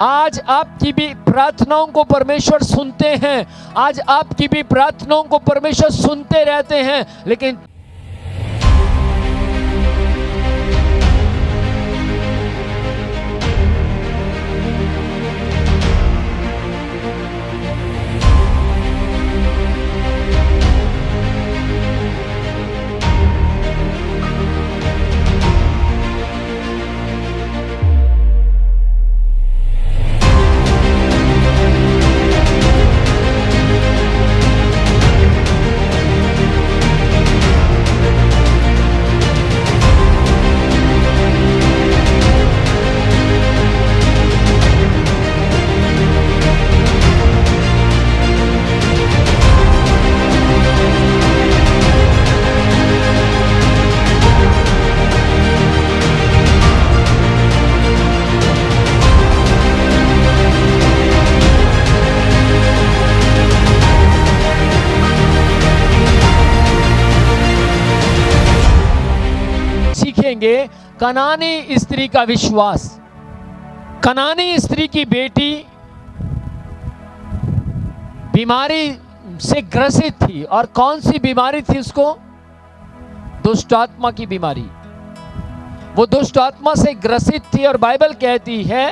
आज आपकी भी प्रार्थनाओं को परमेश्वर सुनते हैं, आज आपकी भी प्रार्थनाओं को परमेश्वर सुनते रहते हैं, लेकिन कनानी स्त्री का विश्वास। कनानी स्त्री की बेटी बीमारी से ग्रसित थी, और कौन सी बीमारी थी उसको? दुष्ट आत्मा की बीमारी। वो दुष्ट आत्मा से ग्रसित थी, और बाइबल कहती है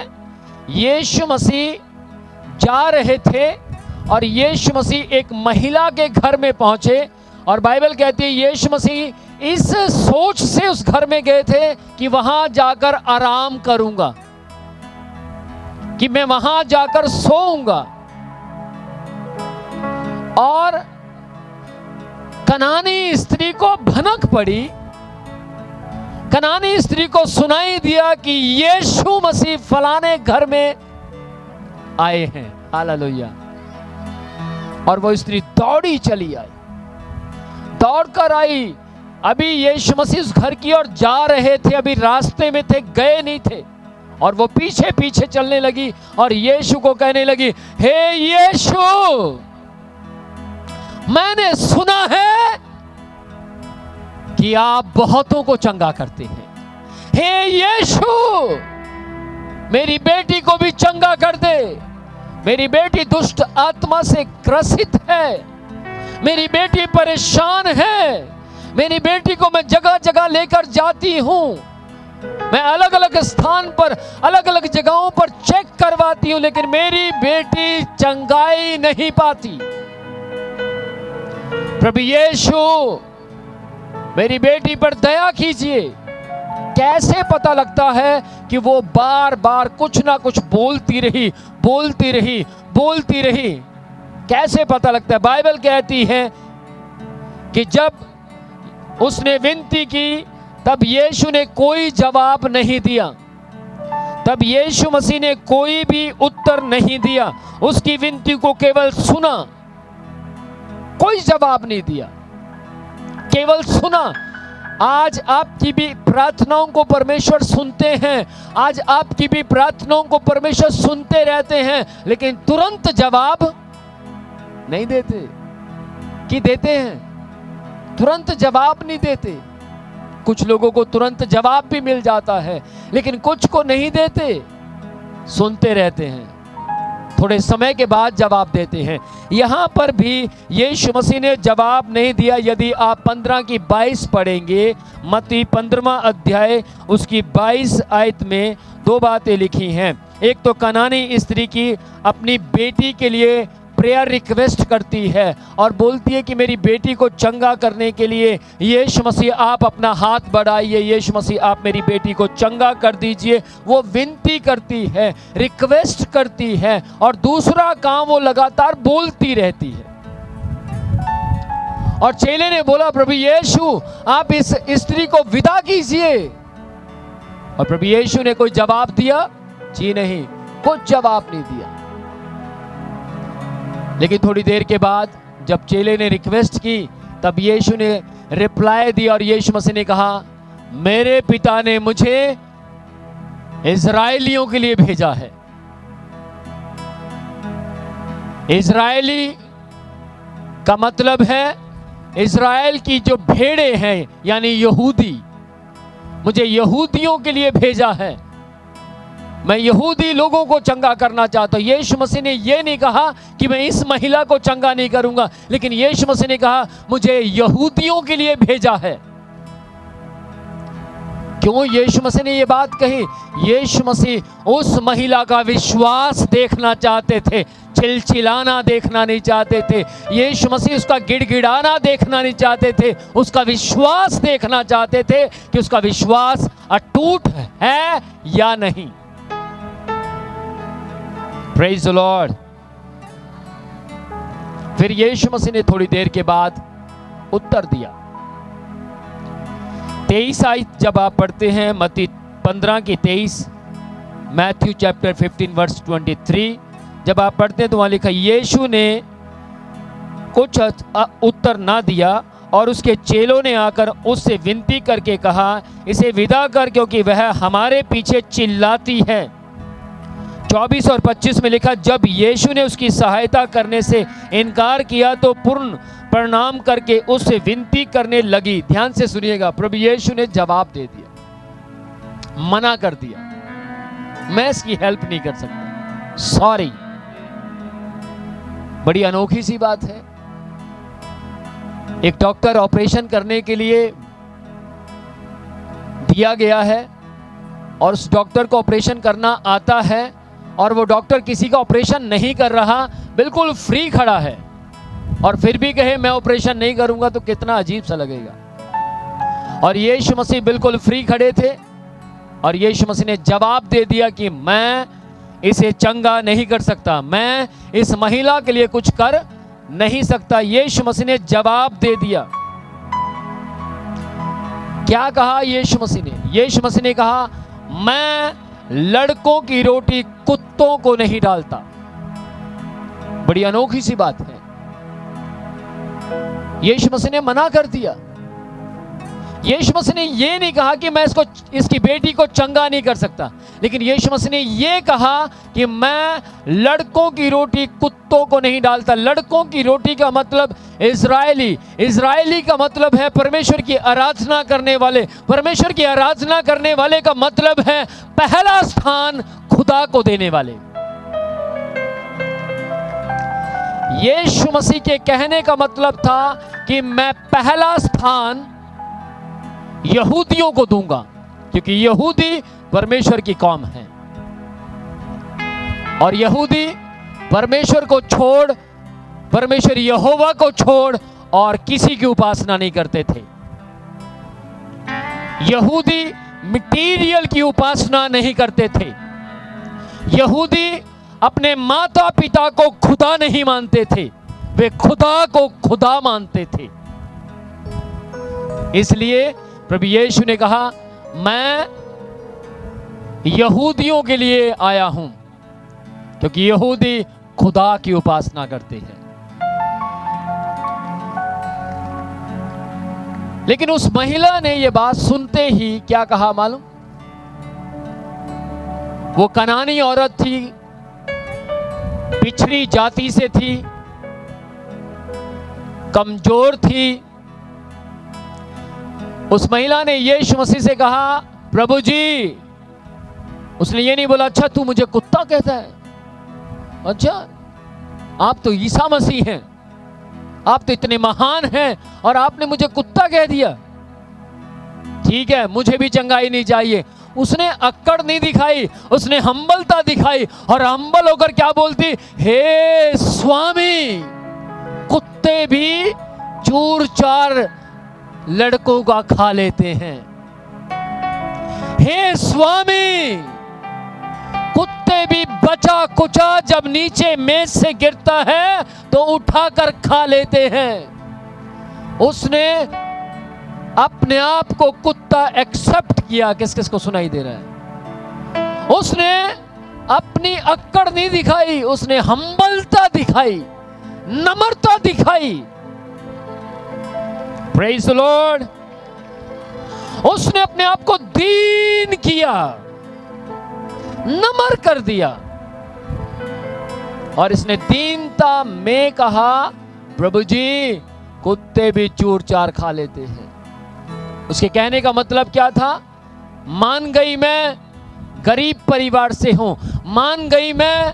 यीशु मसीह जा रहे थे और यीशु मसीह एक महिला के घर में पहुंचे, और बाइबल कहती है यीशु मसीह इस सोच से उस घर में गए थे कि वहां जाकर आराम करूंगा, कि मैं वहां जाकर सोऊंगा। और कनानी स्त्री को भनक पड़ी, कनानी स्त्री को सुनाई दिया कि यीशु मसीह फलाने घर में आए हैं। हालेलुया। और वो स्त्री दौड़ी चली आई, दौड़कर आई। अभी यीशु मसीह उस घर की ओर जा रहे थे, अभी रास्ते में थे, गए नहीं थे, और वो पीछे पीछे चलने लगी और यीशु को कहने लगी, हे यीशु, मैंने सुना है कि आप बहुतों को चंगा करते हैं। हे यीशु, मेरी बेटी को भी चंगा कर दे। मेरी बेटी दुष्ट आत्मा से ग्रसित है, मेरी बेटी परेशान है, मेरी बेटी को मैं जगह जगह लेकर जाती हूं, मैं अलग अलग स्थान पर अलग अलग जगहों पर चेक करवाती हूं, लेकिन मेरी बेटी चंगाई नहीं पाती। प्रभु यीशु, मेरी बेटी पर दया कीजिए। कैसे पता लगता है कि वो बार बार कुछ ना कुछ बोलती रही, बोलती रही, बोलती रही? कैसे पता लगता है? बाइबल कहती है कि जब उसने विनती की तब यीशु ने कोई जवाब नहीं दिया, तब यीशु मसीह ने कोई भी उत्तर नहीं दिया, उसकी विनती को केवल सुना, कोई जवाब नहीं दिया, केवल सुना। आज आपकी भी प्रार्थनाओं को परमेश्वर सुनते हैं, आज आपकी भी प्रार्थनाओं को परमेश्वर सुनते रहते हैं, लेकिन तुरंत जवाब नहीं देते। कि देते हैं? तुरंत जवाब नहीं देते। कुछ लोगों को तुरंत जवाब भी मिल जाता है, लेकिन कुछ को नहीं देते, सुनते रहते हैं, थोड़े समय के बाद जवाब देते हैं। यहां पर भी यीशु मसीह ने जवाब नहीं दिया। यदि आप 15 की 22 पढ़ेंगे, मत्ती 15वां अध्याय उसकी 22 आयत में 2 बातें लिखी हैं। एक तो कनानी स्त्री की अपनी बेटी के लिए प्रेयर रिक्वेस्ट करती है और बोलती है कि मेरी बेटी को चंगा करने के लिए यीशु मसीह आप अपना हाथ बढ़ाइए, यीशु मसीह आप मेरी बेटी को चंगा कर दीजिए। वो विनती करती है, रिक्वेस्ट करती है, और दूसरा काम वो लगातार बोलती रहती है। और चेले ने बोला, प्रभु यीशु आप इस स्त्री को विदा कीजिए। और प्रभु यीशु ने कोई जवाब दिया? जी नहीं, कुछ जवाब नहीं दिया। लेकिन थोड़ी देर के बाद जब चेले ने रिक्वेस्ट की, तब यीशु ने रिप्लाई दिया, और यीशु मसीह ने कहा, मेरे पिता ने मुझे इजराइलियों के लिए भेजा है। इजराइली का मतलब है इजराइल की जो भेड़े हैं, यानी यहूदी। मुझे यहूदियों के लिए भेजा है। मैं यहूदी लोगों को चंगा करना चाहता हूं। यीशु मसीह ने यह नहीं कहा कि मैं इस महिला को चंगा नहीं करूंगा, लेकिन यीशु मसीह ने कहा मुझे यहूदियों के लिए भेजा है। क्यों यीशु मसीह ने यह बात कही? यीशु मसीह उस महिला का विश्वास देखना चाहते थे, चिलचिलाना देखना नहीं चाहते थे। यीशु मसीह उसका गिड़गिड़ाना देखना नहीं चाहते थे, उसका विश्वास देखना चाहते थे कि उसका विश्वास अटूट है या नहीं। Praise the Lord. फिर यीशु मसीह ने थोड़ी देर के बाद उत्तर दिया। 23 आयत जब आप पढ़ते हैं, मत्ती 15 की 23, मैथ्यू चैप्टर 15 वर्स 23, जब आप पढ़ते हैं तो वहां लिखा, यीशु ने कुछ उत्तर ना दिया और उसके चेलों ने आकर उससे विनती करके कहा, इसे विदा कर, क्योंकि वह हमारे पीछे चिल्लाती है। 24 और 25 में लिखा, जब यीशु ने उसकी सहायता करने से इनकार किया तो पूर्ण प्रणाम करके उससे विनती करने लगी। ध्यान से सुनिएगा, प्रभु यीशु ने जवाब दे दिया, मना कर दिया, मैं इसकी हेल्प नहीं कर सकता, सॉरी। बड़ी अनोखी सी बात है। एक डॉक्टर ऑपरेशन करने के लिए दिया गया है और उस डॉक्टर को ऑपरेशन करना आता है और वो डॉक्टर किसी का ऑपरेशन नहीं कर रहा, बिल्कुल फ्री खड़ा है, और फिर भी कहे मैं ऑपरेशन नहीं करूंगा तो कितना अजीब सा लगेगा। और यीशु मसीह बिल्कुल फ्री खड़े थे और यीशु मसीह ने जवाब दे दिया कि मैं इसे चंगा नहीं कर सकता, मैं इस महिला के लिए कुछ कर नहीं सकता। यीशु मसीह ने जवाब दे दिया। क्या कहा यीशु मसीह ने? यीशु मसीह ने कहा, मैं लड़कों की रोटी कुत्तों को नहीं डालता। बड़ी अनोखी सी बात है। यीशु मसीह ने मना कर दिया। यीशु मसीह ने यह नहीं कहा कि मैं इसकी बेटी को चंगा नहीं कर सकता, लेकिन यीशु मसीह ने यह कहा कि मैं लड़कों की रोटी कुत्तों को नहीं डालता। लड़कों की रोटी का मतलब इजरायली का मतलब है परमेश्वर की आराधना करने वाले। परमेश्वर की आराधना करने वाले का मतलब है पहला स्थान खुदा को देने वाले। यीशु मसीह के कहने का मतलब था कि मैं पहला स्थान यहूदियों को दूंगा, क्योंकि यहूदी परमेश्वर की कौम है और यहूदी परमेश्वर को छोड़, परमेश्वर यहोवा को छोड़ और किसी की उपासना नहीं करते थे। यहूदी मटीरियल की उपासना नहीं करते थे। यहूदी अपने माता पिता को खुदा नहीं मानते थे, वे खुदा को खुदा मानते थे। इसलिए प्रभु यीशु ने कहा, मैं यहूदियों के लिए आया हूं, क्योंकि यहूदी खुदा की उपासना करते हैं। लेकिन उस महिला ने यह बात सुनते ही क्या कहा मालूम? वो कनानी औरत थी, पिछड़ी जाति से थी, कमजोर थी। उस महिला ने यीशु मसीह से कहा, प्रभु जी, उसने ये नहीं बोला अच्छा तू मुझे कुत्ता कहता है, अच्छा आप तो ईसा मसीह हैं, आप तो इतने महान हैं और आपने मुझे कुत्ता कह दिया, ठीक है मुझे भी चंगाई नहीं चाहिए। उसने अक्कड़ नहीं दिखाई, उसने हम्बलता दिखाई और हम्बल होकर क्या बोलती, हे स्वामी, कुत्ते भी चूर चार लड़कों का खा लेते हैं। हे स्वामी, कुत्ते भी बचा कुचा जब नीचे मेज से गिरता है तो उठाकर खा लेते हैं। उसने अपने आप को कुत्ता एक्सेप्ट किया। किस किस को सुनाई दे रहा है? उसने अपनी अक्कड़ नहीं दिखाई, उसने हम्बलता दिखाई, नम्रता दिखाई। Praise the Lord. उसने अपने आप को दीन किया, नम्र कर दिया और इसने दीनता में कहा, प्रभु जी, कुत्ते भी चूर चार खा लेते हैं। उसके कहने का मतलब क्या था? मान गई मैं गरीब परिवार से हूं, मान गई मैं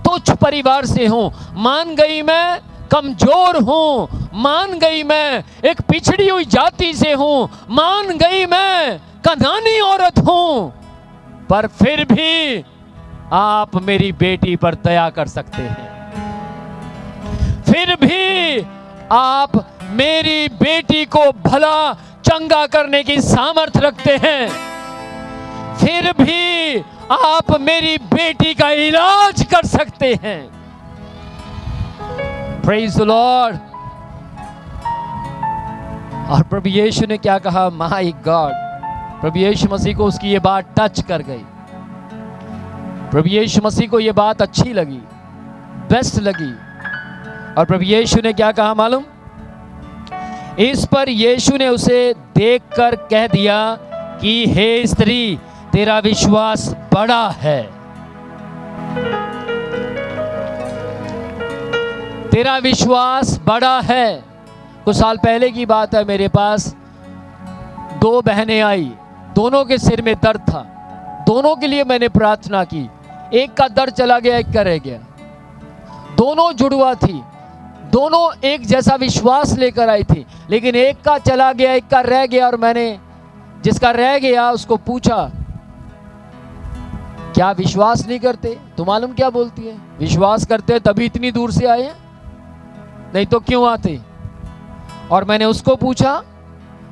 तुच्छ परिवार से हूं, मान गई मैं कमजोर हूं, मान गई मैं एक पिछड़ी हुई जाति से हूं, मान गई मैं कनानी औरत हूं, पर फिर भी आप मेरी बेटी पर दया कर सकते हैं। फिर भी आप मेरी बेटी को भला चंगा करने की सामर्थ रखते हैं। फिर भी आप मेरी बेटी का इलाज कर सकते हैं। Praise the Lord. और प्रभु यीशु ने क्या कहा? माय गॉड, प्रभु यीशु मसीह को उसकी ये बात टच कर गई। प्रभु यीशु मसीह को ये बात अच्छी लगी, बेस्ट लगी। और प्रभु यीशु ने क्या कहा मालूम? इस पर यीशु ने उसे देखकर कह दिया कि हे स्त्री, तेरा विश्वास बड़ा है, तेरा विश्वास बड़ा है। कुछ साल पहले की बात है, मेरे पास 2 बहनें आई, दोनों के सिर में दर्द था, दोनों के लिए मैंने प्रार्थना की। एक का दर्द चला गया, एक का रह गया। दोनों जुड़वा थी, दोनों एक जैसा विश्वास लेकर आई थी, लेकिन एक का चला गया, एक का रह गया। और मैंने जिसका रह गया उसको पूछा, क्या विश्वास नहीं करते? तो मालूम क्या बोलती है? विश्वास करते तभी इतनी दूर से आए हैं, नहीं तो क्यों आते? और मैंने उसको पूछा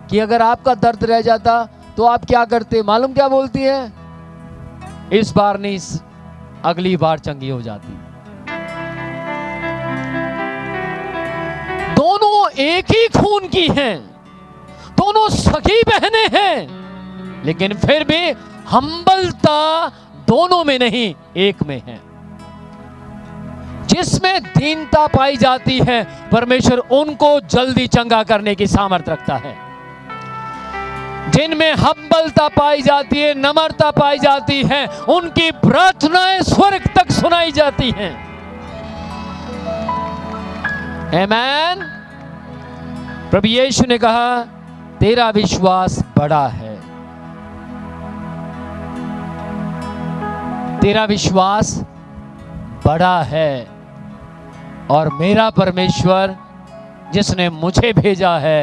कि अगर आपका दर्द रह जाता तो आप क्या करते? मालूम क्या बोलती है? इस बार नहीं, अगली बार चंगी हो जाती। दोनों एक ही खून की हैं, दोनों सगी बहनें हैं, लेकिन फिर भी हम्बलता दोनों में नहीं, एक में है। जिसमें दीनता पाई जाती है, परमेश्वर उनको जल्दी चंगा करने की सामर्थ रखता है। जिनमें हम्बलता पाई जाती है, नम्रता पाई जाती है, उनकी प्रार्थनाएं स्वर्ग तक सुनाई जाती हैं। आमीन। प्रभु यीशु ने कहा, तेरा विश्वास बड़ा है, तेरा विश्वास बड़ा है, और मेरा परमेश्वर जिसने मुझे भेजा है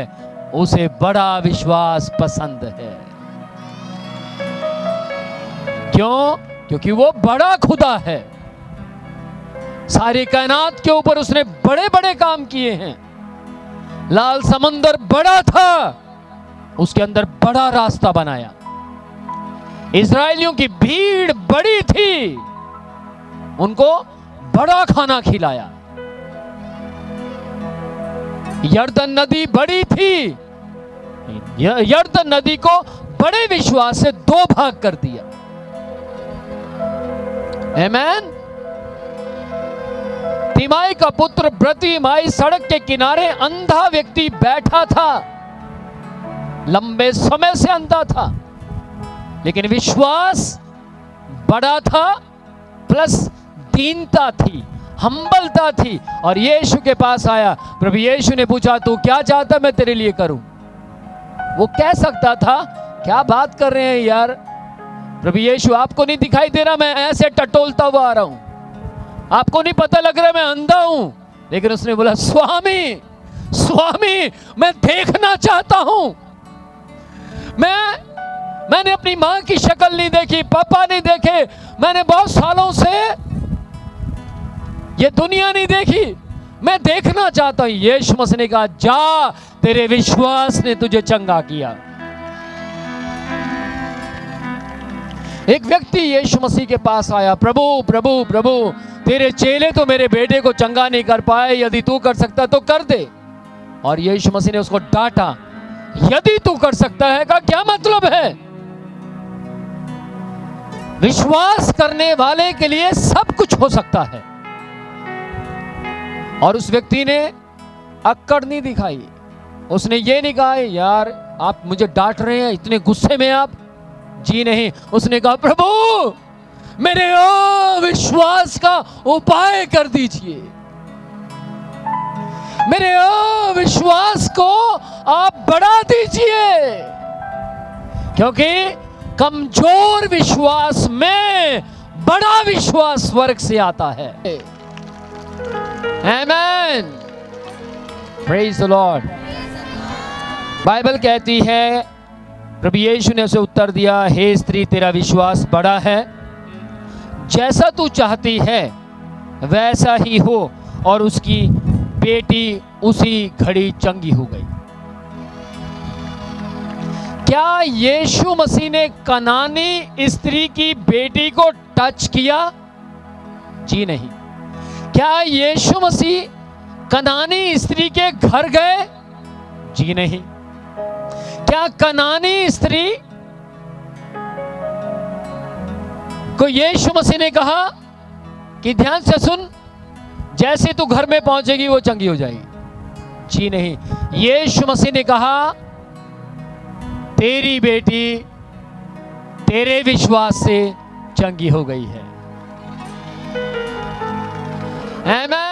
उसे बड़ा विश्वास पसंद है। क्यों? क्योंकि वो बड़ा खुदा है। सारी कायनात के ऊपर उसने बड़े बड़े काम किए हैं। लाल समुंदर बड़ा था, उसके अंदर बड़ा रास्ता बनाया। इस्राएलियों की भीड़ बड़ी थी, उनको बड़ा खाना खिलाया। यरदन नदी बड़ी थी, यरदन नदी को बड़े विश्वास से 2 भाग कर दिया। आमीन। तिमाई का पुत्र प्रतिमाई सड़क के किनारे अंधा व्यक्ति बैठा था, लंबे समय से अंधा था, लेकिन विश्वास बड़ा था, प्लस दीनता थी, हम्बलता थी, और यीशु के पास आया। प्रभु यीशु ने पूछा, तू क्या चाहता मैं तेरे लिए करूं? वो कह सकता था, क्या बात कर रहे हैं यार, प्रभु यीशु आपको नहीं दिखाई दे रहा मैं ऐसे टटोलता हुआ आ रहा हूं? आपको नहीं पता लग रहा मैं अंधा हूं? लेकिन उसने बोला, स्वामी स्वामी, मैं देखना चाहता हूं। मैंने अपनी मां की शक्ल नहीं देखी, पापा नहीं देखे, मैंने बहुत सालों से ये दुनिया नहीं देखी, मैं देखना चाहता हूं। यीशु मसीह ने कहा, जा, तेरे विश्वास ने तुझे चंगा किया। एक व्यक्ति यीशु मसीह के पास आया, प्रभु प्रभु प्रभु, तेरे चेले तो मेरे बेटे को चंगा नहीं कर पाए, यदि तू कर सकता तो कर दे। और यीशु मसीह ने उसको डांटा, यदि तू कर सकता है का क्या मतलब है? विश्वास करने वाले के लिए सब कुछ हो सकता है। और उस व्यक्ति ने अक्कड़ नहीं दिखाई, उसने ये नहीं कहा, यार आप मुझे डांट रहे हैं, इतने गुस्से में आप? जी नहीं, उसने कहा, प्रभु मेरे अविश्वास का उपाय कर दीजिए, मेरे अविश्वास को आप बढ़ा दीजिए, क्योंकि कमजोर विश्वास में बड़ा विश्वास स्वर्ग से आता है। आमेन, प्रेज द लॉर्ड। बाइबल कहती है, प्रभु यीशु ने उसे उत्तर दिया, हे स्त्री, तेरा विश्वास बड़ा है, जैसा तू चाहती है वैसा ही हो। और उसकी बेटी उसी घड़ी चंगी हो गई। क्या यीशु मसीह ने कनानी स्त्री की बेटी को टच किया? जी नहीं। क्या यीशु मसीह कनानी स्त्री के घर गए? जी नहीं। क्या कनानी स्त्री को यीशु मसीह ने कहा कि ध्यान से सुन, जैसे तू घर में पहुंचेगी वो चंगी हो जाएगी? जी नहीं। यीशु मसीह ने कहा, तेरी बेटी तेरे विश्वास से चंगी हो गई है। आमीन।